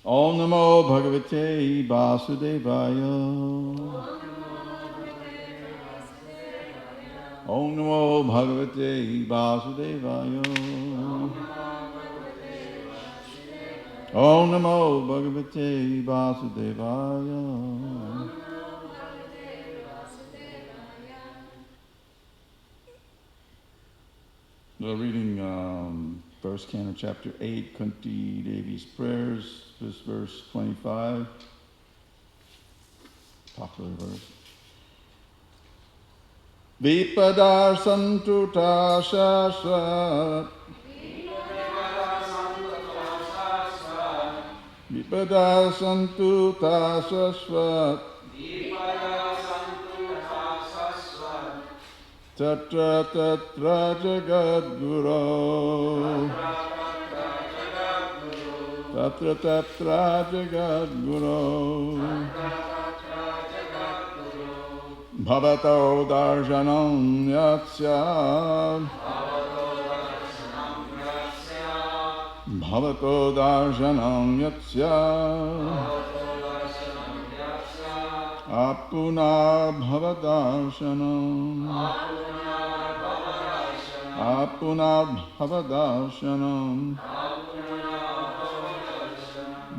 Om Namo Bhagavate Vasudevaya. Om Namo Bhagavate Vasudevaya. Om Namo Bhagavate Vasudevaya. We're reading first canto, chapter 8, Kunti Devi's prayers, this verse 25, popular verse. Vipadar santu tasasat. Vipadar santu tasasvat. Tatra tatra jagadguru. Tatra tatra jagadguru. Bhavato darshanam yatsya. Bhavato darshanam yatsya. Apuna bhavadarshanam. Apuna bhavadarshanam.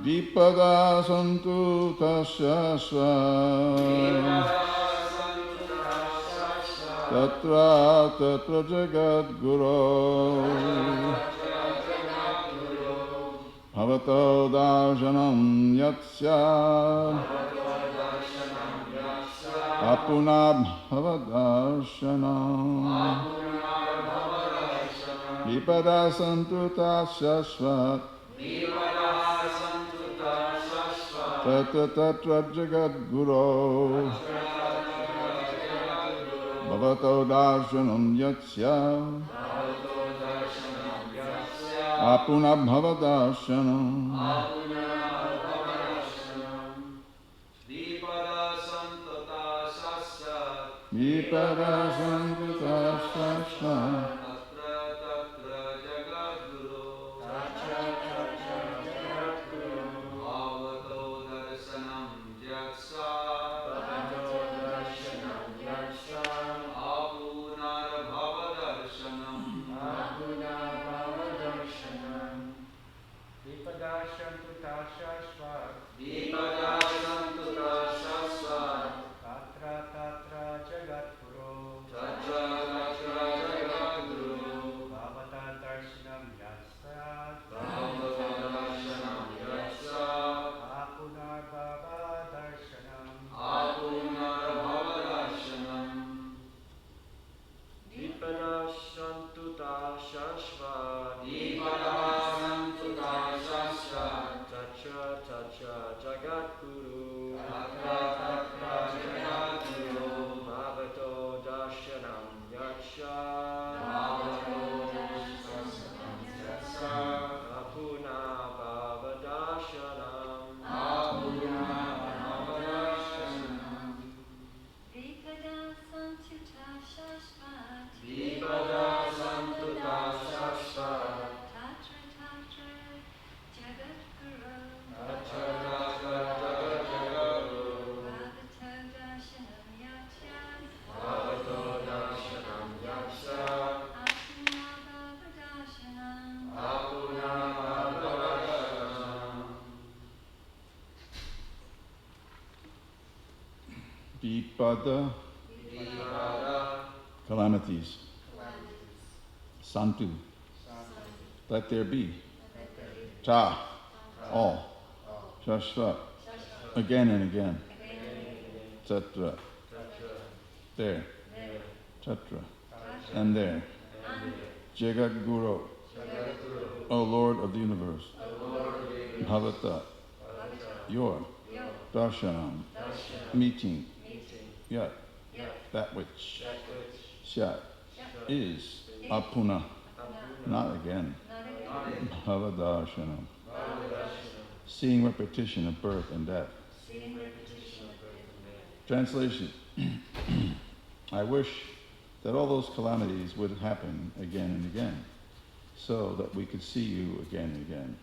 Vipada santu tasyasva. Tatra tatra jagadguru. Bhavato darshanam yatsya. Apuna bhavadarshanam. Vipada santu tasyasvat. Tatra tatra jagadguru. Bhavato darshanam yatsya. Apuna bhavadarshanam. Vipada santu tasyasvat. Vipada, calamities. Santu, let there be. Ta, all. Shashvat, again and again. Tatra, there. Tatra, and there. Jagadguru, O Lord of the universe. Bhavata, your. Darshanam, meeting. Yat, that which. Shat, is. Apuna, not again. Bhavadarshanam, seeing repetition of birth and death. Translation. I wish that all those calamities would happen again and again, so that we could see you again and again.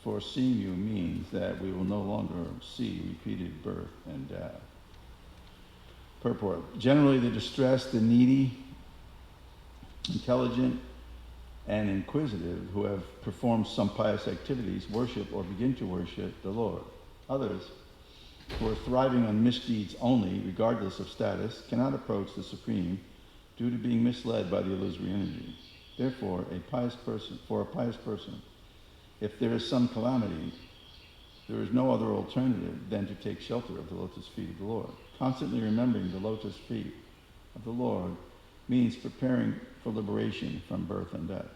for seeing you means that we will no longer see repeated birth and death. Purport. Generally, the distressed, the needy, intelligent, and inquisitive who have performed some pious activities worship or begin to worship the Lord. Others, who are thriving on misdeeds only, regardless of status, cannot approach the Supreme due to being misled by the illusory energy. Therefore, for a pious person, if there is some calamity, there is no other alternative than to take shelter of the lotus feet of the Lord. Constantly remembering the lotus feet of the Lord means preparing for liberation from birth and death.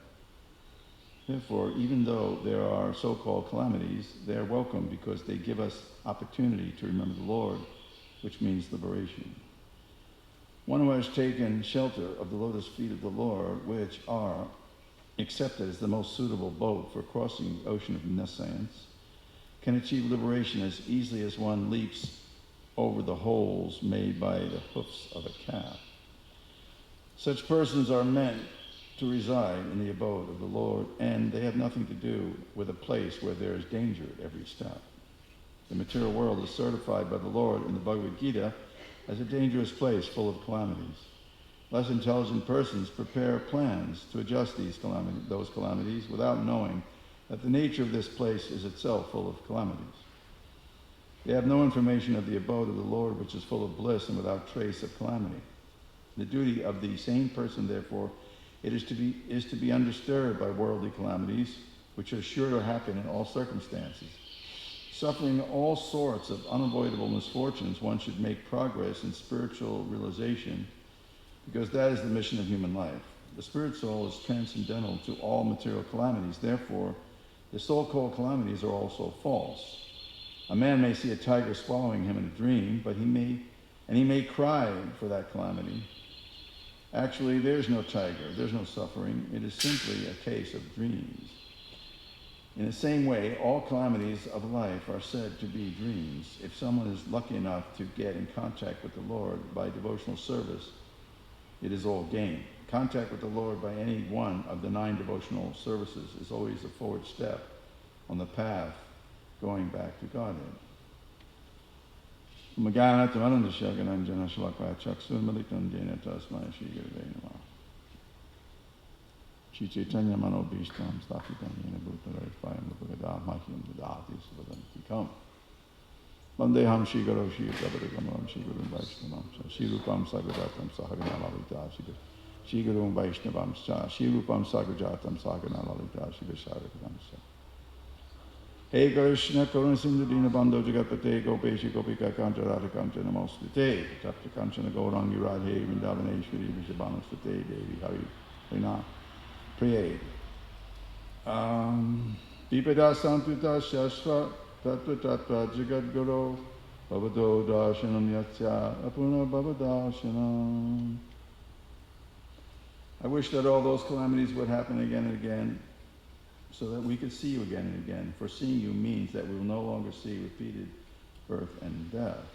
Therefore, even though there are so-called calamities, they are welcome because they give us opportunity to remember the Lord, which means liberation. One who has taken shelter of the lotus feet of the Lord, which are accepted as the most suitable boat for crossing the ocean of nescience, can achieve liberation as easily as one leaps over the holes made by the hoofs of a calf. Such persons are meant to reside in the abode of the Lord, and they have nothing to do with a place where there is danger at every step. The material world is certified by the Lord in the Bhagavad Gita as a dangerous place full of calamities. Less intelligent persons prepare plans to adjust those calamities without knowing that the nature of this place is itself full of calamities. They have no information of the abode of the Lord, which is full of bliss and without trace of calamity. The duty of the sane person, therefore, is to be undisturbed by worldly calamities, which are sure to happen in all circumstances. Suffering all sorts of unavoidable misfortunes, one should make progress in spiritual realization, because that is the mission of human life. The spirit soul is transcendental to all material calamities. Therefore, the so-called calamities are also false. A man may see a tiger swallowing him in a dream, but he may cry for that calamity. Actually, there's no tiger, there's no suffering. It is simply a case of dreams. In the same way, all calamities of life are said to be dreams. If someone is lucky enough to get in contact with the Lord by devotional service, it is all gain. Contact with the Lord by any one of the 9 devotional services is always a forward step on the path going back to Godhead. Shri Chaitanya Manobhishtam Sthapitam Yena Bhutale Svayam Bhagavata Mahyam Dadati Svadanti Kam Vandeham Shri Guru Shri Gavadagalam Shri Guru Vaishnavam Shri Rupam Sagadatam Sahagana Lalita Shri Guru Vaishnavam Shri Rupam Sagadatam Sahagana Lalita Shri Vishadakam Hey Krishna Karuna Sindhu Dina Bandho Jagapate Gopeshi Gopika Kanta Radhakamta Namostute Tapta Kanchana Gaurangi Radhe Vrindavaneshwari Vishabhanastate Devi Hari Harina Pray. Vipada Santuta Shashva Tattva Tattva Jagat Guru Bhavado Darshanam Yatya Apuna Bhavadashanam. I wish that all those calamities would happen again and again, so that we could see you again and again. For seeing you means that we will no longer see repeated birth and death.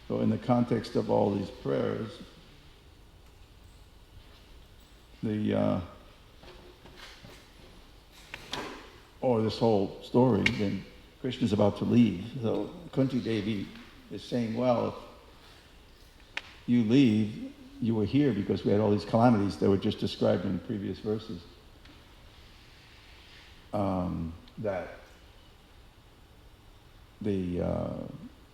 So in the context of all these prayers, this whole story, then Krishna is about to leave. So Kunti Devi is saying, well, if you leave, you were here because we had all these calamities that were just described in previous verses. That the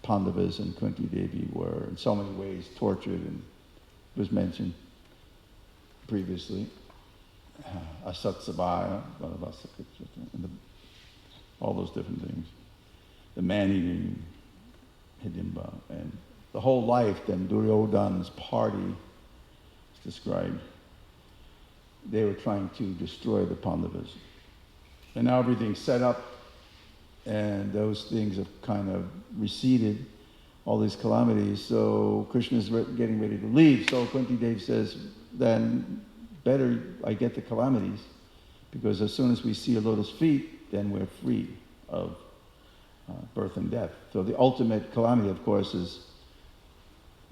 Pandavas and Kunti Devi were in so many ways tortured, and it was mentioned previously. Asatsabaya, all those different things. The man-eating Hidimba, and the whole life, then Duryodhana's party is described. They were trying to destroy the Pandavas. And now everything's set up, and those things have kind of receded, all these calamities. So Krishna's getting ready to leave. So Kunti Devi says, then better I get the calamities, because as soon as we see your lotus feet, then we're free of birth and death. So the ultimate calamity, of course, is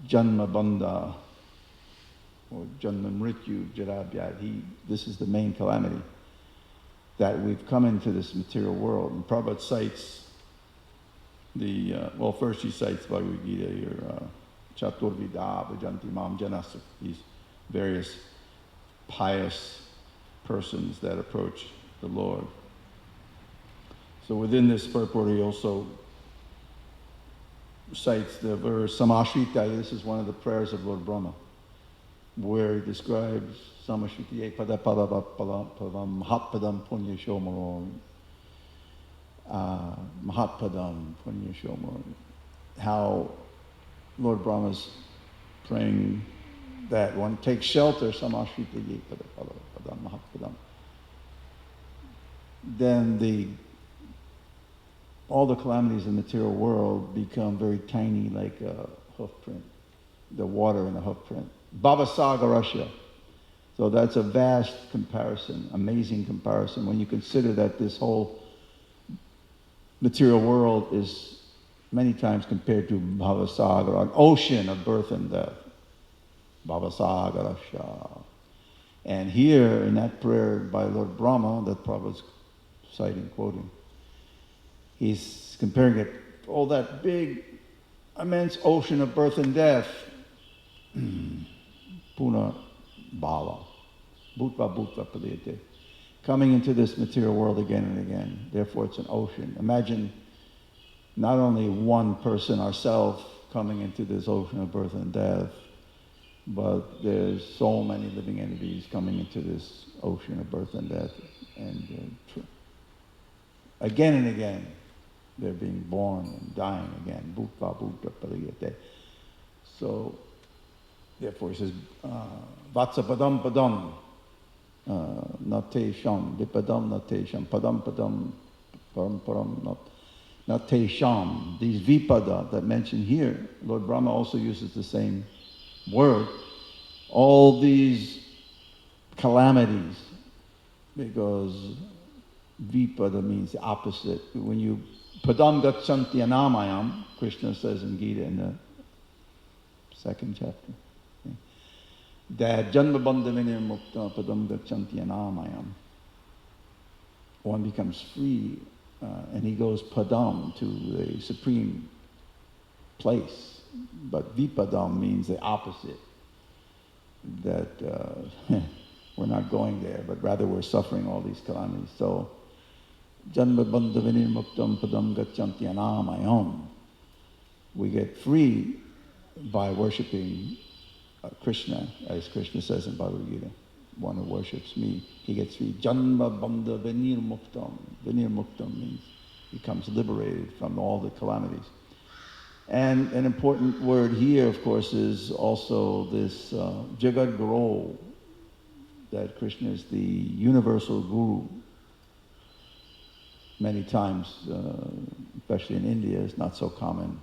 Janma Bandha, or Janma Mrityu Jara Vyadhi. This is the main calamity. that we've come into this material world. And Prabhupada cites well, first he cites Bhagavad Gita, your Chaturvida Bhajanti Mam Janasa, these various pious persons that approach the Lord. So within this purport, he also cites the verse Samashrita. This is one of the prayers of Lord Brahma, where he describes Samashritiye pada pada padam mahatpadam punya shomaro, mahatpadam punya shomaro. How Lord Brahma's praying that one takes shelter, Samashritiye pada pada padam mahatpadam. Then all the calamities in the material world become very tiny, like a hoof print, the water in a hoof print. Bhavasagarasya. So that's a vast comparison, amazing comparison, when you consider that this whole material world is many times compared to Bhavasagar, an ocean of birth and death. Bhavasagarasya. And here in that prayer by Lord Brahma, that Prabhupada's citing, quoting, he's comparing it, all that big, immense ocean of birth and death. Puna bhava. Bhutva bhutva paliyate. Coming into this material world again and again. Therefore it's an ocean. Imagine not only one person, ourselves, coming into this ocean of birth and death, but there's so many living entities coming into this ocean of birth and death. And again and again, they're being born and dying again. Bhutva bhutva paliyate. So, therefore he says, Vatsa padam padam, nate sham, vipadam nate sham, padam padam, param param nate sham. These vipada that mentioned here, Lord Brahma also uses the same word. All these calamities, because vipada means the opposite. When you padam gachanti anamayam, Krishna says in Gita in the 2nd chapter, that janma bandha vinirmukta padam gachanti anamayam. One becomes free and he goes padam to the supreme place. But vipadam means the opposite, that we're not going there, but rather we're suffering all these calamities. So, janma bandha vinirmuktam padam gachanti anamayam. We get free by worshipping Krishna, as Krishna says in Bhagavad Gita. One who worships me, he gets free. Janma bandha vinirmuktam. Vinirmuktam means he becomes liberated from all the calamities. And an important word here, of course, is also this Jagat Guru, that Krishna is the universal Guru. Many times, especially in India, it's not so common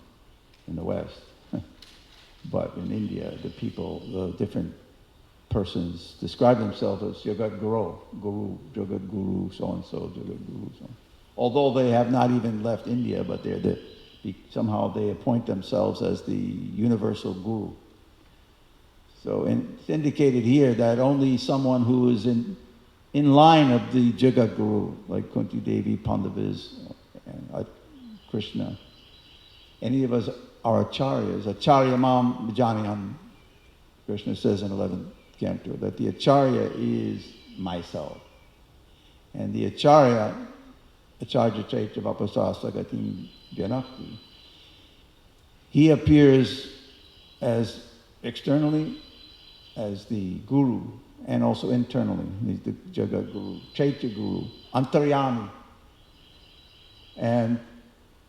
in the West. But in India, the different persons describe themselves as Jagat Guru, Jagat Guru, so-and-so, Jagat Guru, so. Although they have not even left India, but somehow they appoint themselves as the universal Guru. So it's indicated here that only someone who is in line of the Jagat Guru, like Kunti Devi, Pandavas, and Krishna, any of us are acharyas. Acharya mam vijanayam, Krishna says in 11th canto, that the acharya is myself. And the acharya chaitra vapasasa gatim vyanakti, he appears as externally as the guru and also internally. He's the Jagat Guru, Chaitya Guru, Antaryami. And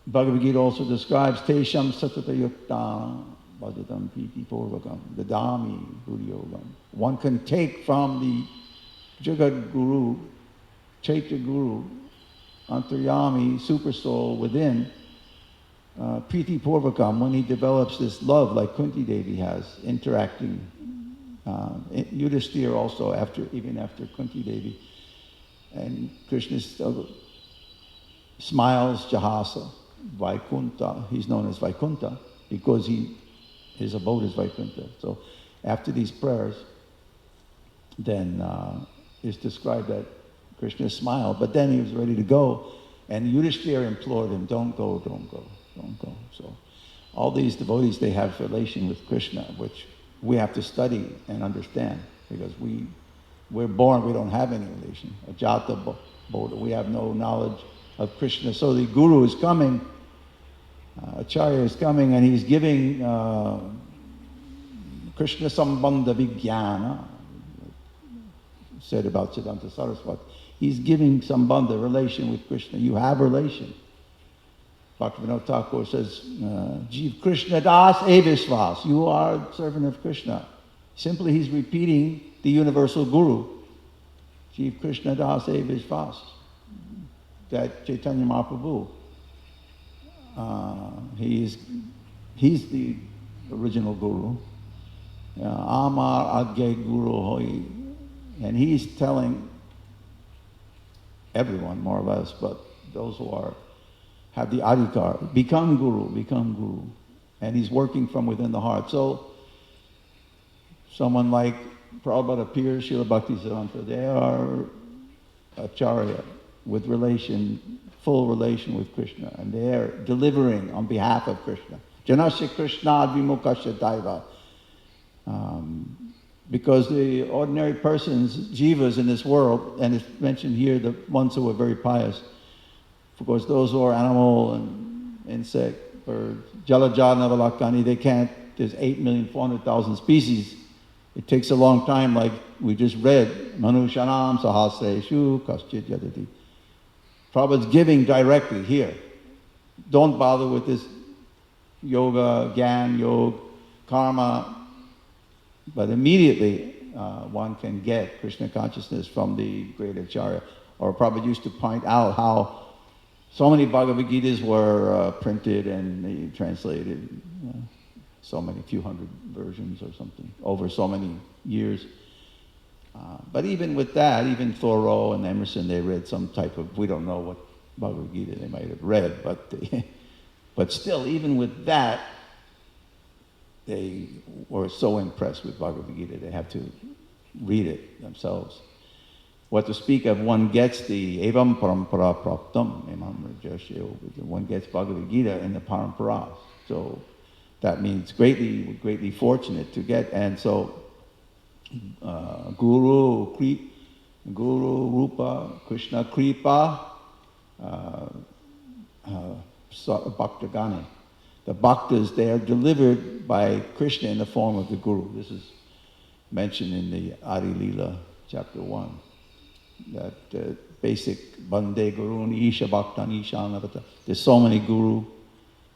Bhagavad Gita also describes Tesham Satata Yukta Bhajadam Piti Purvakam Dadami Guru. One can take from the Jagat Guru, Chaitya Guru, Antaryami, super soul within, Priti Purvakam, when he develops this love like Kunti Devi has, interacting. Yudhishthira also, even after Kunti Devi. And Krishna smiles Jahasa, Vaikuntha. He's known as Vaikuntha because his abode is Vaikuntha. So after these prayers, then it's described that Krishna smiled, but then he was ready to go. And Yudhishthira implored him, don't go, don't go, don't go. So all these devotees, they have relation with Krishna, which we have to study and understand, because we're born, we don't have any relation. Ajata Bodha, we have no knowledge of Krishna. So the Guru is coming, Acharya is coming, and he's giving Krishna Sambandha Vijnana, said about Siddhanta Saraswati. He's giving Sambandha, relation with Krishna. You have relation. Bhaktivinoda Thakur says, Jeev Krishna Das Evishvas. You are a servant of Krishna. Simply he's repeating the universal Guru. Jeev Krishna Das Evishvas. That Chaitanya Mahaprabhu. He's the original Guru. Amar Agya Guru Hoi. And he's telling everyone, more or less, but those who have the adhikar, become Guru, become Guru. And he's working from within the heart. So, someone like Prabhupada appears, Srila Bhaktisiddhanta, they are acharya with relation, full relation with Krishna, and they are delivering on behalf of Krishna. Janasya Krishna Vimukasya Daiva. Because the ordinary persons, jivas in this world, and it's mentioned here, the ones who are very pious, of course those who are animal and insect, or jalaja navalakani, they can't, there's 8,400,000 species. It takes a long time, like we just read, Manushanam Sahasreshu Kaschit Yadati. Prabhupada's giving directly here. Don't bother with this yoga, gyan, yoga, karma. But immediately one can get Krishna consciousness from the great Acharya. Or Prabhupada used to point out how so many Bhagavad Gitas were printed and translated, so many, few hundred versions or something, over so many years. But even with that, even Thoreau and Emerson, they read some type of, we don't know what Bhagavad Gita they might have read, but still, even with that, they were so impressed with Bhagavad Gita, they have to read it themselves. What to speak of, one gets the Evam Parampara Praptam, one gets Bhagavad Gita in the Parampara. So that means greatly fortunate to get. And so Guru Rupa, Krishna Kripa, Bhaktagani. The bhaktas, they are delivered by Krishna in the form of the Guru. This is mentioned in the Adi Leela, chapter 1. That basic Bande Gurun, Isha Bhaktan, Ishan Avatar. There's so many Guru,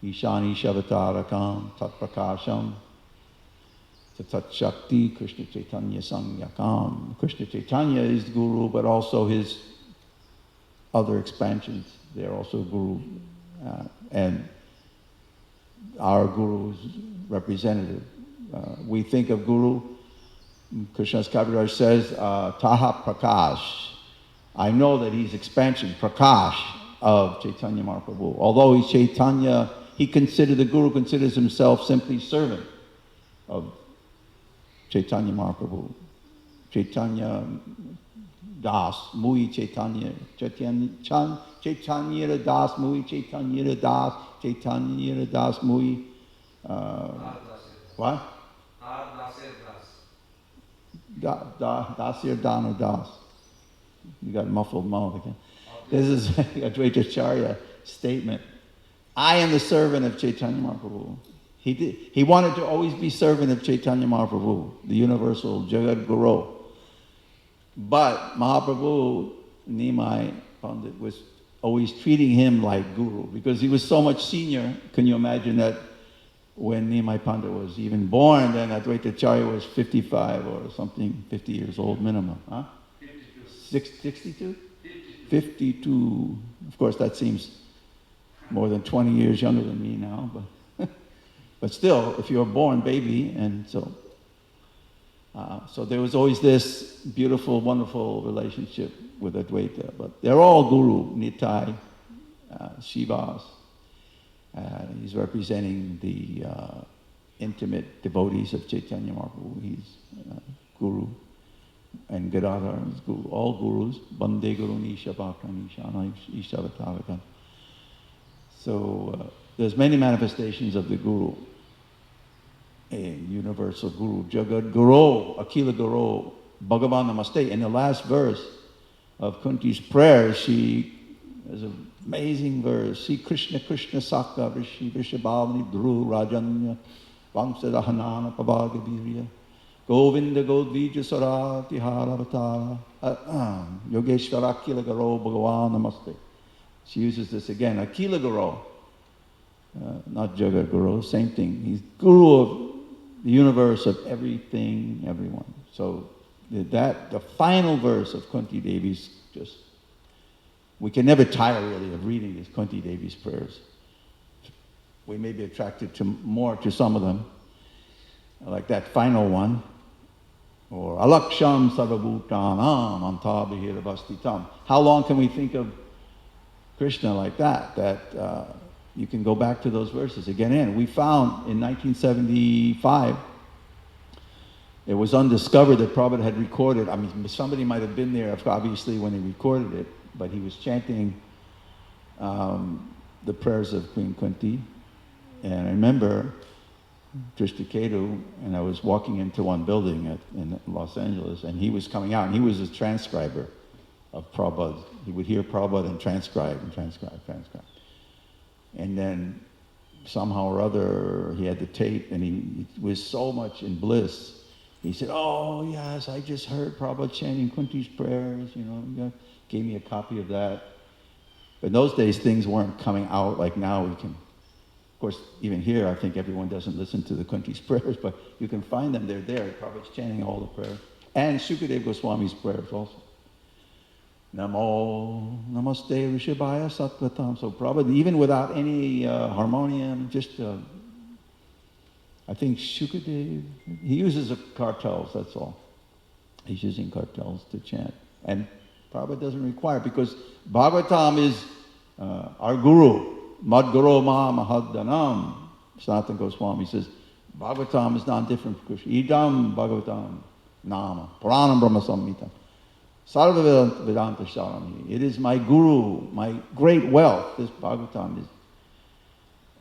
Ishan Isha Avatarakam, Tat Prakasham, Tat Shakti, Krishna Chaitanya Samyakam. Krishna Chaitanya is the Guru, but also his other expansions, they're also Guru. And our Guru is representative. We think of Guru, Krishna's Kaviraj says, Taha Prakash. I know that he's expansion, Prakash, of Chaitanya Mahaprabhu. Although he's Chaitanya, the Guru considers himself simply servant of Chaitanya Mahaprabhu. Chaitanya Das, Mui Chaitanya, Chaitanya Das, Mui Chaitanya Das, Chaitanya Das, Mui. What? Dasir Dan or Das. You got muffled mouth again. This is Advaita Acharya statement. I am the servant of Chaitanya Mahaprabhu. He wanted to always be servant of Chaitanya Mahaprabhu, the universal Jagat Guru. But Mahaprabhu, Nimai Pandit, was always treating him like Guru because he was so much senior. Can you imagine that when Nimai Pandit was even born, then Advaita Acharya was 55 or something, 50 years old minimum. Huh? 62? 52. Of course, that seems more than 20 years younger than me now, but still, if you're a born baby, and so there was always this beautiful, wonderful relationship with Advaita. But they're all Guru, Nitai, Shivas. He's representing the intimate devotees of Chaitanya Mahaprabhu. He's Guru. and Gadadhar is Guru, all gurus. Bande Guru Nisha Bhakran Ishana Ishavatarakan. So there's many manifestations of the Guru. A universal Guru, Jagat Guru, Akila Guru, Bhagavan Namaste. In the last verse of Kunti's prayer, she has an amazing verse. See Krishna Krishna Sakka Vrishi Vrishabhavani Dhru Rajanya Vamsadahanana Pavagavirya Govinda Godvija Sarati Haravatara Yogeshwara Akila Guru Bhagavan Namaste. She uses this again, Akila Guru, not Jagat Guru, same thing. He's Guru of the universe, of everything, everyone. So the final verse of Kunti Devi's just, we can never tire really of reading these Kunti Devi's prayers. We may be attracted to more to some of them, like that final one, or Alaksham Sarvabhutanam Antabhiravastitam. How long can we think of Krishna like that? That you can go back to those verses again and we found in 1975, it was undiscovered that Prabhupada had recorded. I mean, somebody might have been there, obviously, when he recorded it, but he was chanting the prayers of Queen Kunti. And I remember Drishtaketu, and I was walking into one building in Los Angeles, and he was coming out, and he was a transcriber of Prabhupada. He would hear Prabhupada and transcribe. And then somehow or other, he had the tape, and he was so much in bliss. He said, "Oh yes, I just heard Prabhupada chanting Kunti's prayers, gave me a copy of that." But in those days, things weren't coming out like now we can. Of course, even here, I think everyone doesn't listen to the Kunti's prayers, but you can find them, they're there. Prabhupada's chanting all the prayers. And Shukadev Goswami's prayers also. Namo Namaste Rishabhaya Satvatam. So Prabhupada, even without any harmonium, just, I think Shukadev, he uses cartels, that's all. He's using cartels to chant. And Prabhupada doesn't require, because Bhagavatam is our guru. Madguru Ma Mahaddanam. Sanatana Goswami says, Bhagavatam is not different from Krishna. Idam Bhagavatam Nama. Puranam Brahma Samhita. Sarva Vedanta Sharami. It is my guru, my great wealth. This Bhagavatam is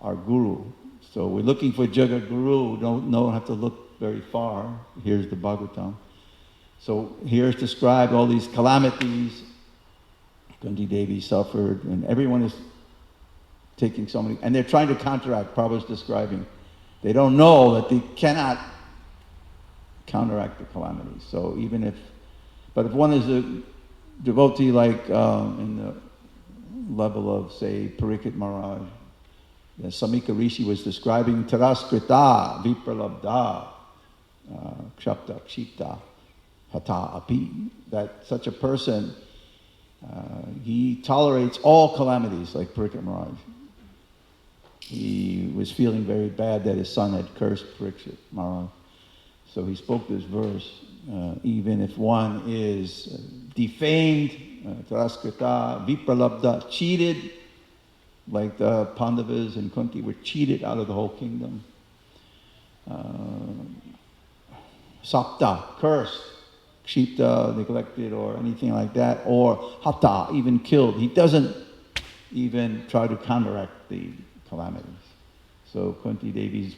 our guru. So we're looking for Jagat Guru. Don't have to look very far. Here's the Bhagavatam. So here's described all these calamities. Kunti Devi suffered, and everyone is taking so many, and they're trying to counteract. Prabhupada's describing. They don't know that they cannot counteract the calamities. So even if one is a devotee like in the level of, say, Parikshit Maharaj, Samika Rishi was describing Taraskrita, Vipralabdha, Kshapta, Kshipta, Hata Api, that such a person, he tolerates all calamities like Parikshit Maharaj. He was feeling very bad that his son had cursed Parikshit Maharaj. So he spoke this verse, even if one is defamed, Taraskrita, Vipralabdha, cheated, like the Pandavas and Kunti were cheated out of the whole kingdom. Sapta, cursed, Kshipta, neglected, or anything like that, or Hata, even killed. He doesn't even try to counteract the calamities. So Kunti Devi's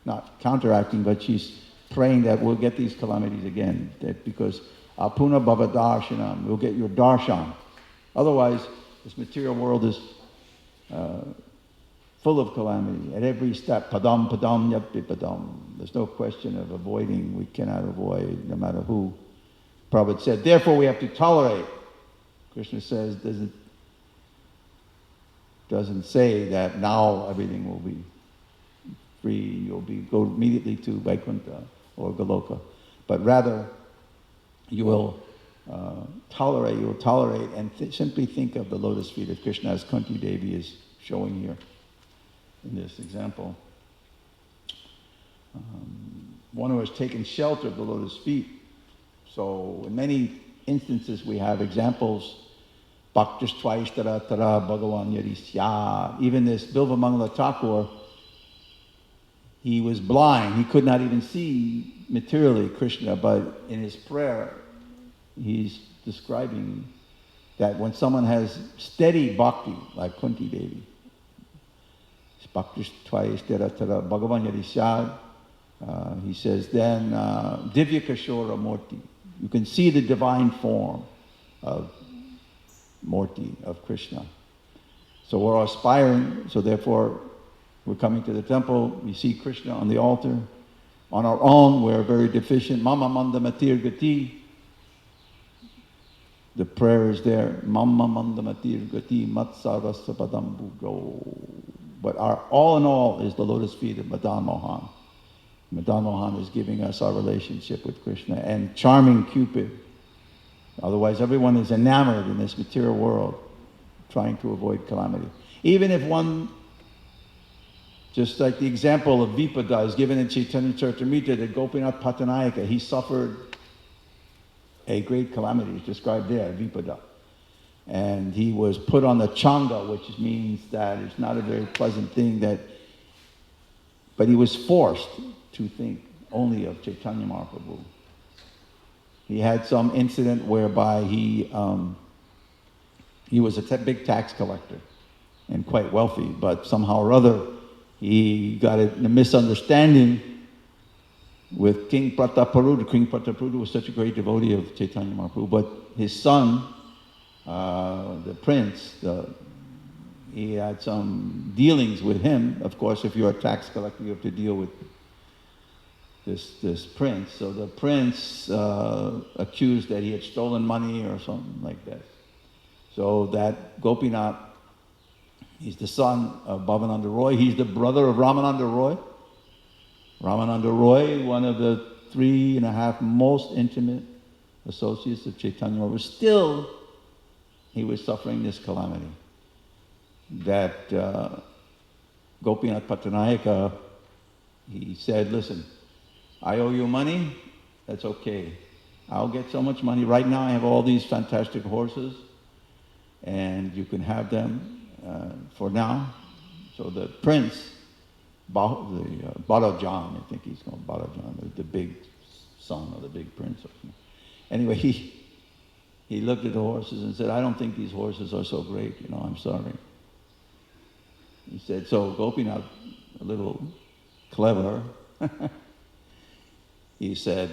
not counteracting, but she's praying that we'll get these calamities again, that because apuna bhava darshanam, we'll get your darshan. Otherwise, this material world is full of calamity. At every step, padam padam yapi padam. There's no question of avoiding. We cannot avoid, no matter who. Prabhupada said, therefore we have to tolerate. Krishna says, doesn't say that now everything will be free, you'll go immediately to Vaikuntha or Goloka. But rather, you will tolerate and simply think of the lotus feet of Krishna, as Kunti Devi is showing here in this example. One who has taken shelter of the lotus feet. So in many instances we have examples, Bhaktas twice tara tara Bhagavan Yarisya. Even this Bilva Mangala Thakur, he was blind. He could not even see materially Krishna, but in his prayer, he's describing that when someone has steady bhakti, like Kunti Devi, Bhagavan Yadishad, he says, then Divya Kashora Murti, you can see the divine form of Murti, of Krishna. So we're aspiring, so therefore we're coming to the temple, we see Krishna on the altar. On our own, we're very deficient. Mama Manda Matir Gati. The prayer is there. Mama Manda Matir Gati Matsarasa Padambugo. But our all in all is the lotus feet of Madan Mohan. Madan Mohan is giving us our relationship with Krishna and charming Cupid. Otherwise, everyone is enamored in this material world, trying to avoid calamity. Even if one, just like the example of Vipada is given in Chaitanya Charitamrita, that Gopinath Patanayaka, he suffered a great calamity. It's described there, Vipada. And he was put on the Changa, which means that it's not a very pleasant thing, but he was forced to think only of Chaitanya Mahaprabhu. He had some incident whereby he was a big tax collector and quite wealthy, but somehow or other he got a misunderstanding with King Prataparuda. King Prataparuda was such a great devotee of Chaitanya Mahaprabhu, but his son, the prince, he had some dealings with him. Of course, if you're a tax collector, you have to deal with this prince. So the prince accused that he had stolen money or something like that. So that Gopinath, he's the son of Bhavananda Roy. He's the brother of Ramananda Roy. Ramananda Roy, one of the 3.5 most intimate associates of Chaitanya Mahaprabhu. Still, he was suffering this calamity. That Gopinath Patanayaka, he said, listen, I owe you money, that's okay. I'll get so much money. Right now I have all these fantastic horses, and you can have them for now. So the prince, Balajan, I think he's called Balajan, the big son of the big prince. Anyway, he looked at the horses and said, I don't think these horses are so great, I'm sorry. He said, so Gopinath, a little clever, he said,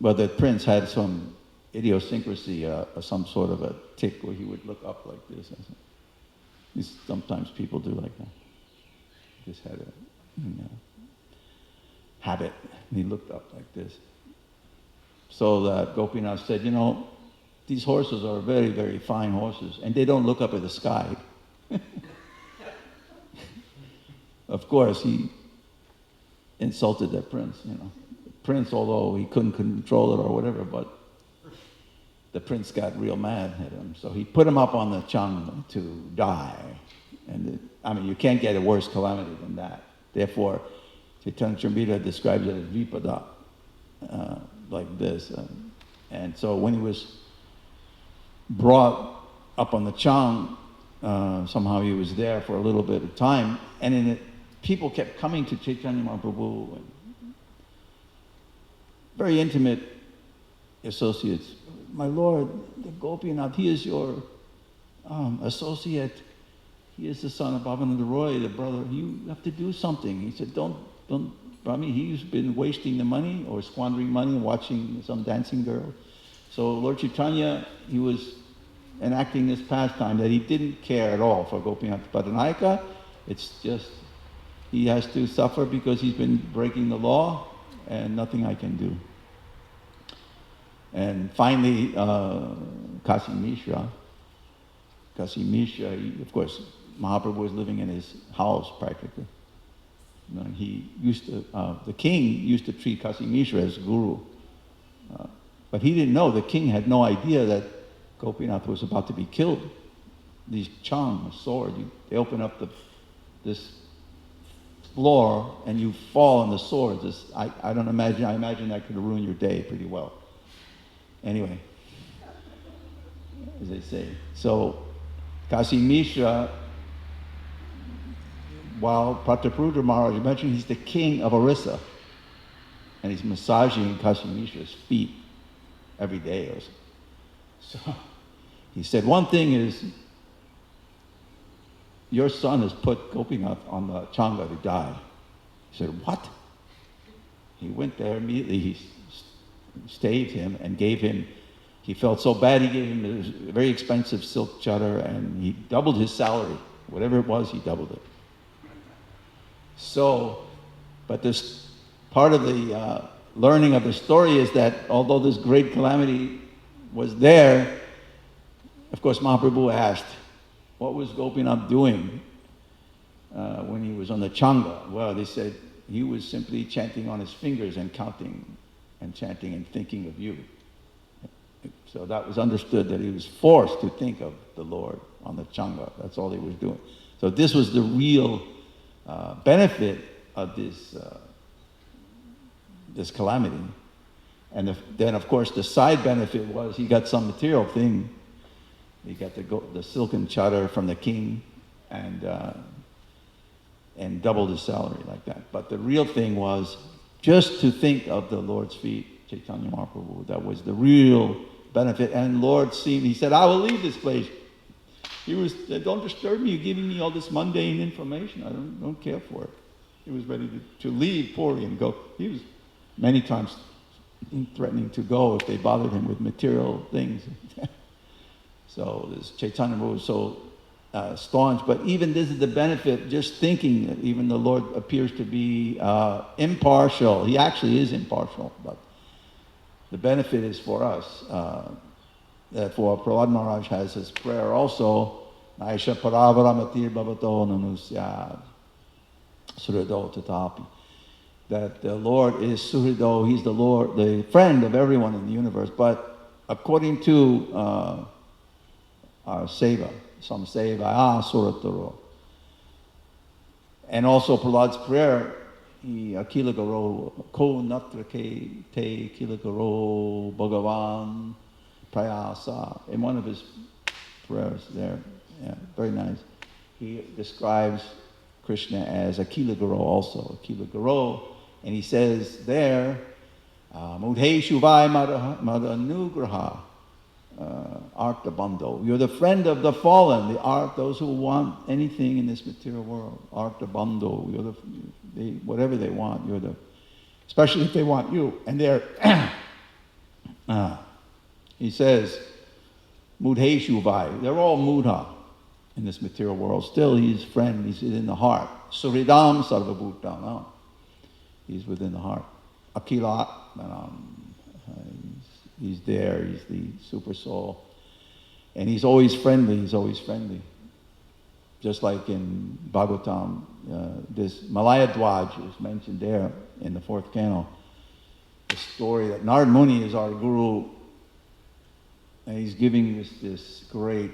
well, the prince had some idiosyncrasy, some sort of a tick where he would look up like this. Sometimes people do like that. He just had a habit, and he looked up like this. So that Gopinath said, these horses are very, very fine horses, and they don't look up at the sky. Of course, he insulted that prince, The prince, although he couldn't control it or whatever, but the prince got real mad at him. So he put him up on the Chang to die. And you can't get a worse calamity than that. Therefore, Chaitanya Charitamrita describes it as Vipada, like this. And so when he was brought up on the Chang, somehow he was there for a little bit of time, and people kept coming to Chaitanya Mahaprabhu, and very intimate associates. My Lord, the Gopinath, he is your associate. He is the son of Bhavananda Roy, the brother. You have to do something. He said, don't. He's been wasting the money or squandering money and watching some dancing girl. So Lord Chaitanya, he was enacting this pastime that he didn't care at all for Gopinath Patanayaka. It's just, he has to suffer because he's been breaking the law, and nothing I can do. And finally, Kasi Mishra, of course, Mahaprabhu was living in his house practically. He used to, the king used to treat Kasi Mishra as guru. But he didn't know, the king had no idea that Gopinath was about to be killed. These chang, a sword, they open up this floor and you fall on the sword. I imagine that could ruin your day pretty well. Anyway, as they say. So Kasi Mishra while Prataparudra Maharaj, you mentioned he's the king of Orissa, and he's massaging Kashi Mishra's feet every day or so. So he said, one thing is, your son has put Gopinath on the Changa to die. He said, what? He went there immediately, he staved him and gave him, he felt so bad, he gave him a very expensive silk chadar, and he doubled his salary. Whatever it was, he doubled it. So, but this part of the learning of the story is that although this great calamity was there, of course Mahaprabhu asked, what was Gopinath doing when he was on the Changa? Well, they said he was simply chanting on his fingers and counting and chanting and thinking of you. So that was understood that he was forced to think of the Lord on the Changa. That's all he was doing. So this was the real benefit of this calamity. And then, of course, the side benefit was he got some material thing. He got the silken chadar from the king and doubled his salary like that. But the real thing was just to think of the Lord's feet, Chaitanya Mahaprabhu. That was the real benefit. And Lord he said, I will leave this place. He said, don't disturb me. You're giving me all this mundane information. I don't care for it. He was ready to leave Puri and go. He was many times threatening to go if they bothered him with material things. So this Chaitanya was so staunch. But even this is the benefit, just thinking that even the Lord appears to be impartial. He actually is impartial. But the benefit is for us. Therefore, Prahlad Maharaj has his prayer also, Naisha Paravaraamatir Bhavato Nanusyad Surido Tatapi. That the Lord is Surido, he's the Lord, the friend of everyone in the universe. But according to our seva, some seva, Surataro. And also Prahlad's prayer, Akila Garo, Ko Natra Ke Te Akila Garo Bhagavan Prayasa. In one of his prayers there, yeah, very nice, he describes Krishna as Akila Garo also, Akila Garo. And he says there, Mudhe Shuvai Madanugraha Arta Bando. You're the friend of the fallen, the art, those who want anything in this material world. Arta Bando. You're whatever they want, you're especially if they want you. And they're, he says, Mudhe Shuvai. They're all Mudha in this material world. Still, he's friend, he's in the heart. Suridam Sarvabhutanam. He's within the heart. Akila, he's there, he's the super soul. And he's always friendly, Just like in Bhagavatam, this Malaya Dwaj is mentioned there in the 4th canto. The story that Narad Muni is our guru, and he's giving this great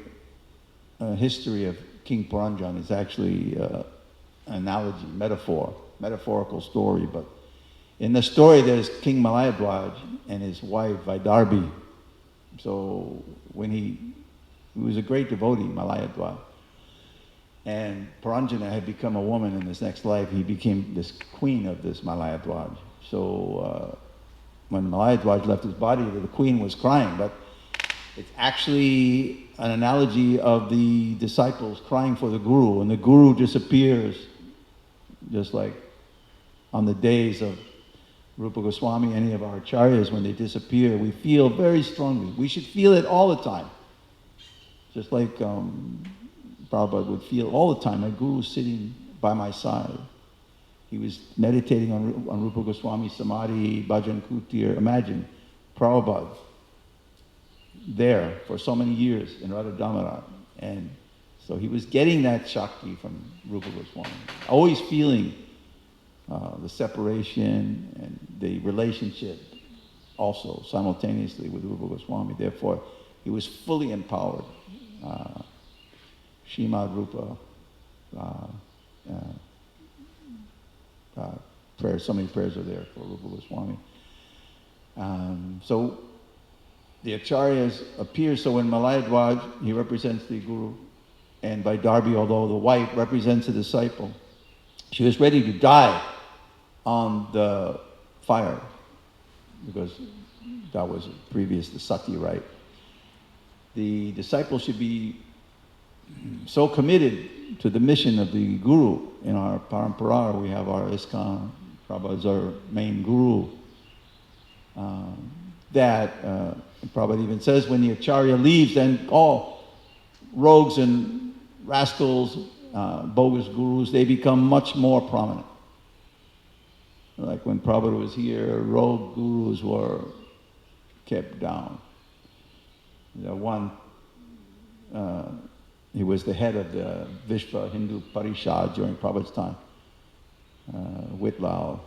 history of King Puranjan. It's actually an analogy, metaphorical story, but in the story there's King Malayadwaj and his wife Vaidarbhi. So when he was a great devotee, Malayadwaj, and Puranjana had become a woman in his next life, he became this queen of this Malayadwaj. So when Malayadwaj left his body, the queen was crying, but it's actually an analogy of the disciples crying for the guru, and the guru disappears, just like on the days of Rupa Goswami, any of our acharyas, when they disappear, we feel very strongly. We should feel it all the time. Just like Prabhupada would feel all the time, my guru sitting by my side. He was meditating on Rupa Goswami Samadhi, Bhajan Kutir. Imagine, Prabhupada there for so many years in Radha Damodar. And so he was getting that Shakti from Rupa Goswami. Always feeling the separation and the relationship also simultaneously with Rupa Goswami. Therefore, he was fully empowered. Shrimad Rupa prayers, so many prayers are there for Rupa Goswami. So the acharyas appear, so when Malayadwaj, he represents the guru, and Vaidarbhi, although the wife, represents a disciple. She was ready to die on the fire, because that was previous to sati rite. The disciple should be so committed to the mission of the Guru. In our parampara, we have our ISKCON, Prabhupada is our main Guru. Prabhupada even says when the Acharya leaves, then all rogues and rascals, bogus gurus, they become much more prominent. Like when Prabhupada was here, rogue gurus were kept down. He was the head of the Vishva Hindu Parishad during Prabhupada's time. Whitlow,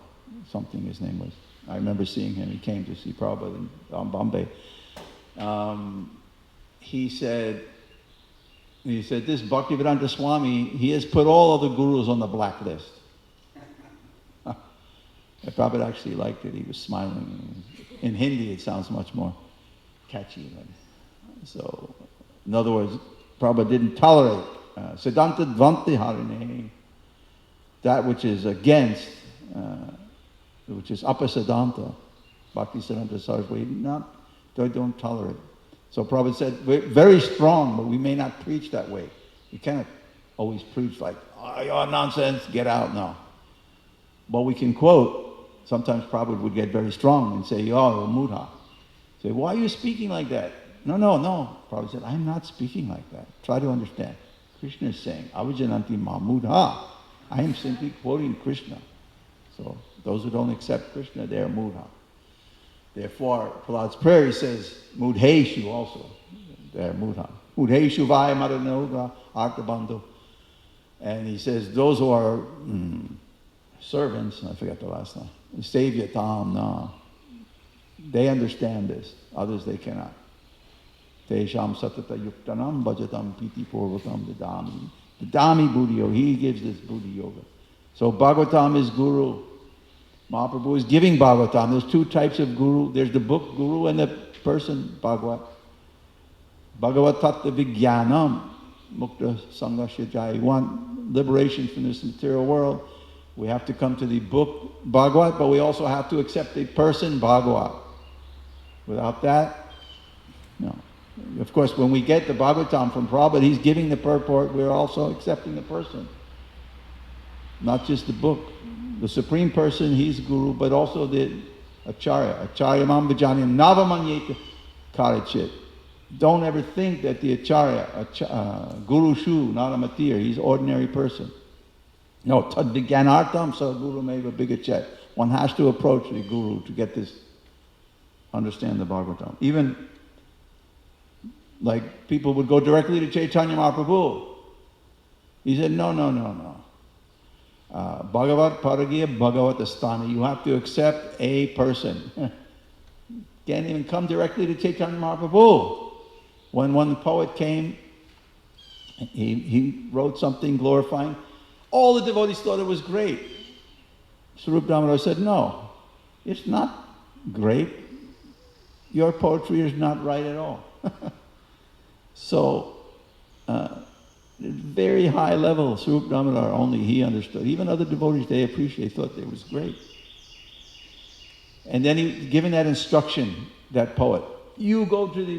something his name was. I remember seeing him. He came to see Prabhupada in Bombay. He said, this Bhaktivedanta Swami, he has put all other gurus on the blacklist. Prabhupada actually liked it. He was smiling. In Hindi, it sounds much more catchy. So, in other words, Prabhupada didn't tolerate Siddhanta Dvanti Harine, that which is against, which is Apasiddhanta, Bhakti Siddhanta Saraswati, they don't tolerate. So Prabhupada said, we're very strong, but we may not preach that way. We cannot always preach like, oh, you're nonsense, get out, no. But we can quote. Sometimes Prabhupada would get very strong and say, you're mudha. Say, why are you speaking like that? No. Prabhupada said, I'm not speaking like that. Try to understand. Krishna is saying, Avajananti Mahmudha. I am simply quoting Krishna. So those who don't accept Krishna, they are mudha. Therefore, Prahlad's prayer, he says, mudheshu also. They are mudha. Mudheshu vaya madanoga artabandhu. And he says, those who are servants, I forgot the last line, Sevyatam na. They understand this. Others, they cannot. Tesham satata yuktanam bhajatam piti purvatam dadami. Dadami buddhi yoga. He gives this buddhi yoga. So Bhagavatam is guru. Mahaprabhu is giving Bhagavatam. There's two types of guru. There's the book guru and the person Bhagavat. Bhagavat tattva vijnanam mukta sanghasya jaya. You want liberation from this material world, we have to come to the book Bhagavat, but we also have to accept the person Bhagavat. Without that, no. Of course, when we get the Bhagavatam from Prabhupada, he's giving the purport, we're also accepting the person. Not just the book. The Supreme Person, he's Guru, but also the Acharya. Acharya mam vijnanam navamanyeta karachit. Don't ever think that the Acharya, Guru Shu, not a matir, he's an ordinary person. No, tad vijnanartam sa Guru meva bigachet. One has to approach the Guru to get this, understand the Bhagavatam. Even like people would go directly to Chaitanya Mahaprabhu. He said, no. Bhagavat Paragya Bhagavat Asthana. You have to accept a person. Can't even come directly to Chaitanya Mahaprabhu. When one poet came, he wrote something glorifying. All the devotees thought it was great. Swarup Damodar said, no, it's not great. Your poetry is not right at all. So, very high level, Swarup Damodar, only he understood. Even other devotees, they appreciated, thought it was great. And then he given that instruction, that poet, you go to the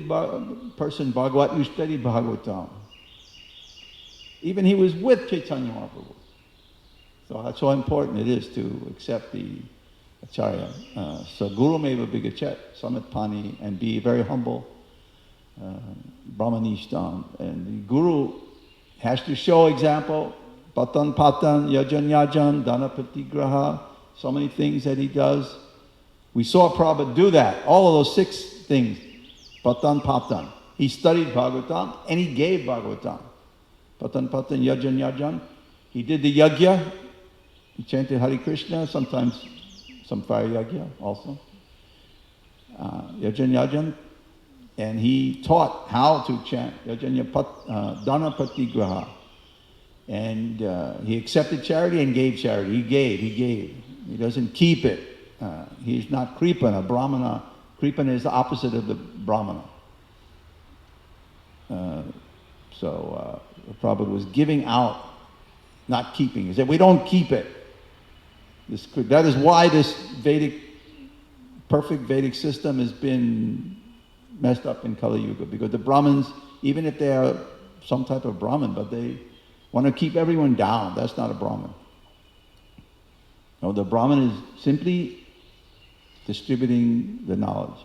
person Bhagavat, you study Bhagavatam. Even he was with Chaitanya Mahaprabhu. So that's how important it is to accept the Acharya. So Guru meva bigachet, samit pani, and be very humble, Brahmanishtam. And the Guru has to show example, patan, yajan, dana patigraha, so many things that he does. We saw Prabhupada do that, all of those 6 things, patan. He studied Bhagavatam and he gave Bhagavatam. Patan, yajan. He did the yajna, he chanted Hare Krishna, sometimes some fire yajna also. Yajan. And he taught how to chant Yajanya Dana Patigraha. And he accepted charity and gave charity. He gave. He doesn't keep it. He's not Kripan, a Brahmana. Kripan is the opposite of the Brahmana. So Prabhupada was giving out not keeping. He said, we don't keep it. That is why this perfect Vedic system has been messed up in Kali Yuga, because the Brahmins, even if they are some type of Brahmin, but they want to keep everyone down. That's not a Brahmin. No, the Brahmin is simply distributing the knowledge,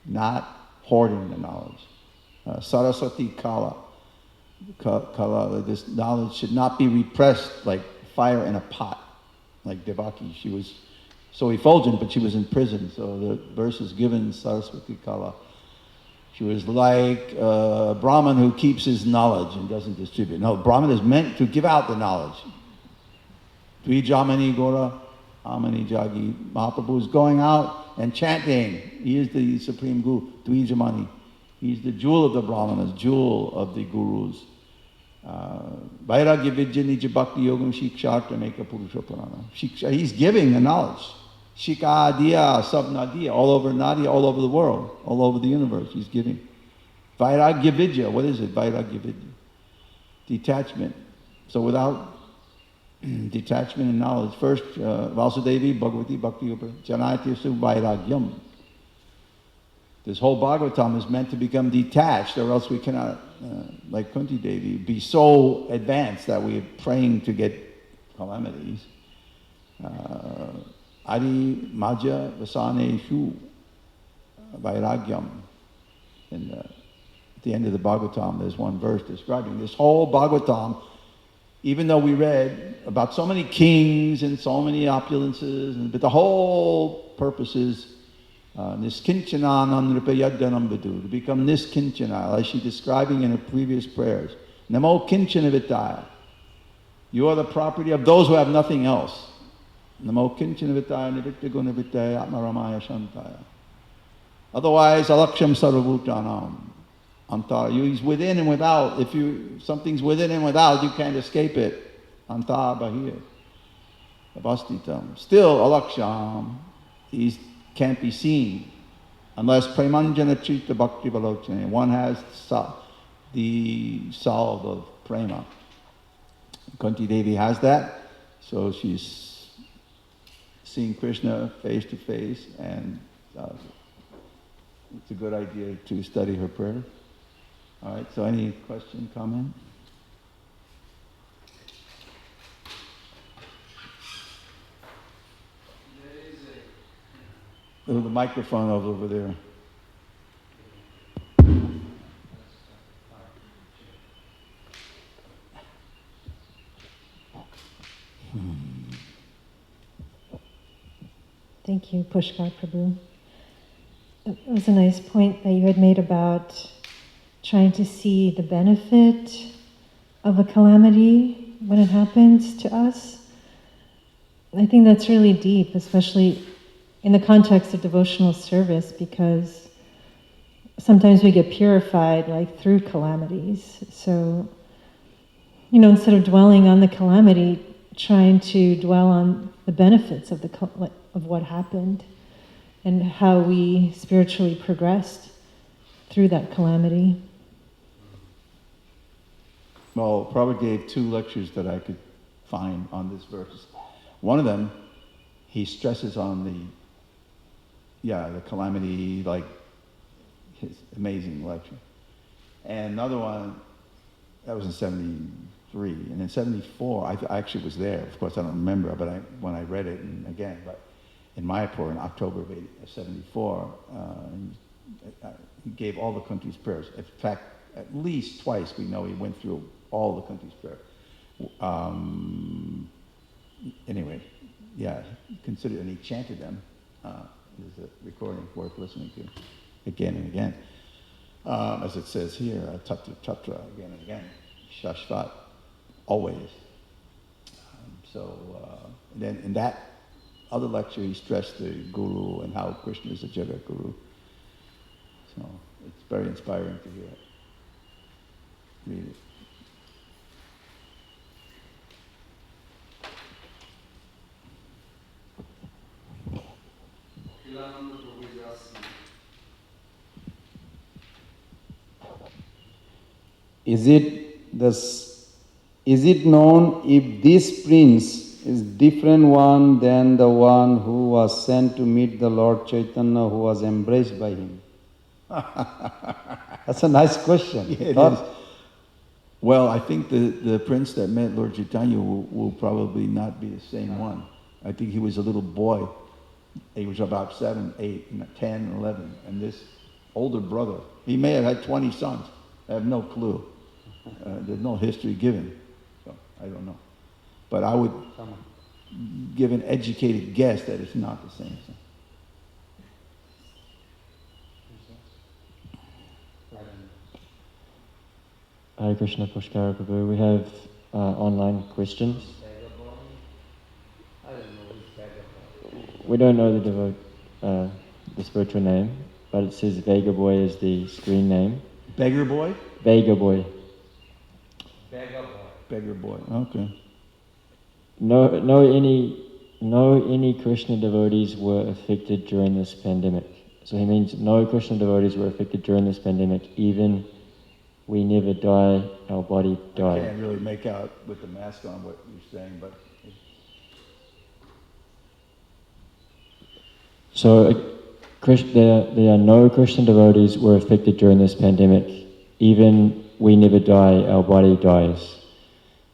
not hoarding the knowledge. Saraswati Kala, this knowledge should not be repressed like fire in a pot, like Devaki. She was so effulgent, but she was in prison. So the verse is given, Saraswati Kala. She was like a Brahman who keeps his knowledge and doesn't distribute. No, Brahman is meant to give out the knowledge. Dvijamani Gora, Amani Jagi. Mahaprabhu is going out and chanting. He is the supreme guru, Dvijamani. He's the jewel of the Brahmanas, jewel of the gurus. Vairagya Vidya Nija Bhakti Yogam Shiksharta Meka Purusha Purana. He's giving the knowledge. Shika Diya, Sabnadiya, all over Nadia, all over the world, all over the universe, he's giving. Vairagya Vidya, what is it? Vairagya Vidya. Detachment. So without detachment and knowledge, first, Vasudevi, Bhagavati, Bhakti Upa, Janayatyasu Vairagyam. This whole Bhagavatam is meant to become detached, or else we cannot, like Kunti Devi, be so advanced that we are praying to get calamities. Adi Maja Vasane Shu Vairagyam. And at the end of the Bhagavatam, there's one verse describing this whole Bhagavatam. Even though we read about so many kings and so many opulences, but the whole purpose is Niskinchana Nripayadganam Vidu, to become Niskinchana, like she's describing in her previous prayers. Namo Kinchana Vitaya. You are the property of those who have nothing else. Namo Kinchana Vitaya Nivitta Guna Vitaya Atmaramaya Shantaya. Otherwise, Alaksham Sarvabhutanam. Anta, he's within and without. If something's within and without, you can't escape it. Anta Bahir. Avastitam. Still, Alaksham, he can't be seen unless Premanjana Chita Bhakti Balochane. One has the salve of prema. Kunti Devi has that, so she's seeing Krishna face to face, and it's a good idea to study her prayer. All right, so any question, comment? The microphone over there. Thank you, Puskar Prabhu. It was a nice point that you had made about trying to see the benefit of a calamity when it happens to us. I think that's really deep, especially in the context of devotional service, because sometimes we get purified like through calamities. So, instead of dwelling on the calamity, trying to dwell on the benefits of of what happened and how we spiritually progressed through that calamity. Well, Prabhupada gave 2 lectures that I could find on this verse. One of them, he stresses on the calamity, like his amazing lecture. And another one, that was in 73. And in 74, I actually was there. Of course, I don't remember, but when I read it, and again, but in Mayapur in October of 74, he gave all the country's prayers. In fact, at least twice we know he went through all the country's prayers. Anyway, yeah, consider, and he chanted them. There's a recording worth listening to again and again. As it says here, tatra tatra, again and again, shashvat, always. Then in that other lecture, he stressed the guru and how Krishna is a Jagat Guru. So it's very inspiring to hear it. Read it. Is it the is it known if this prince is different one than the one who was sent to meet the Lord Chaitanya, who was embraced by him? That's a nice question. Yeah, it is. Well, I think the prince that met Lord Chaitanya will probably not be the same one. I think he was a little boy. He was about 7, 8, 10, 11. And this older brother, he may have had 20 sons. I have no clue. There's no history given. So I don't know. But I would give an educated guess that it's not the same son. Hare Krishna, Puskar Prabhu. We have online questions. We don't know the spiritual name, but it says Vega Boy is the screen name. Beggar boy? Vega Boy. Beggar boy. Okay. No any Krishna devotees were affected during this pandemic. So he means no Krishna devotees were affected during this pandemic, even we never die, our body I dies. can't really make out with the mask on what you're saying, but... So there are no Krishna devotees were affected during this pandemic. Even we never die, our body dies.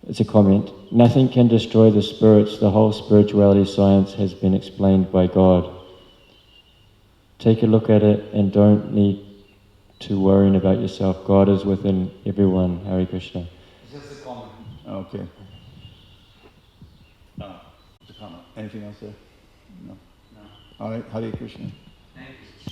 It's a comment. Nothing can destroy the spirits. The whole spirituality science has been explained by God. Take a look at it and don't need to worrying about yourself. God is within everyone. Hare Krishna. Just a comment. Okay. Just a comment. Anything else there? No. All right. Hare Krishna. Thank you.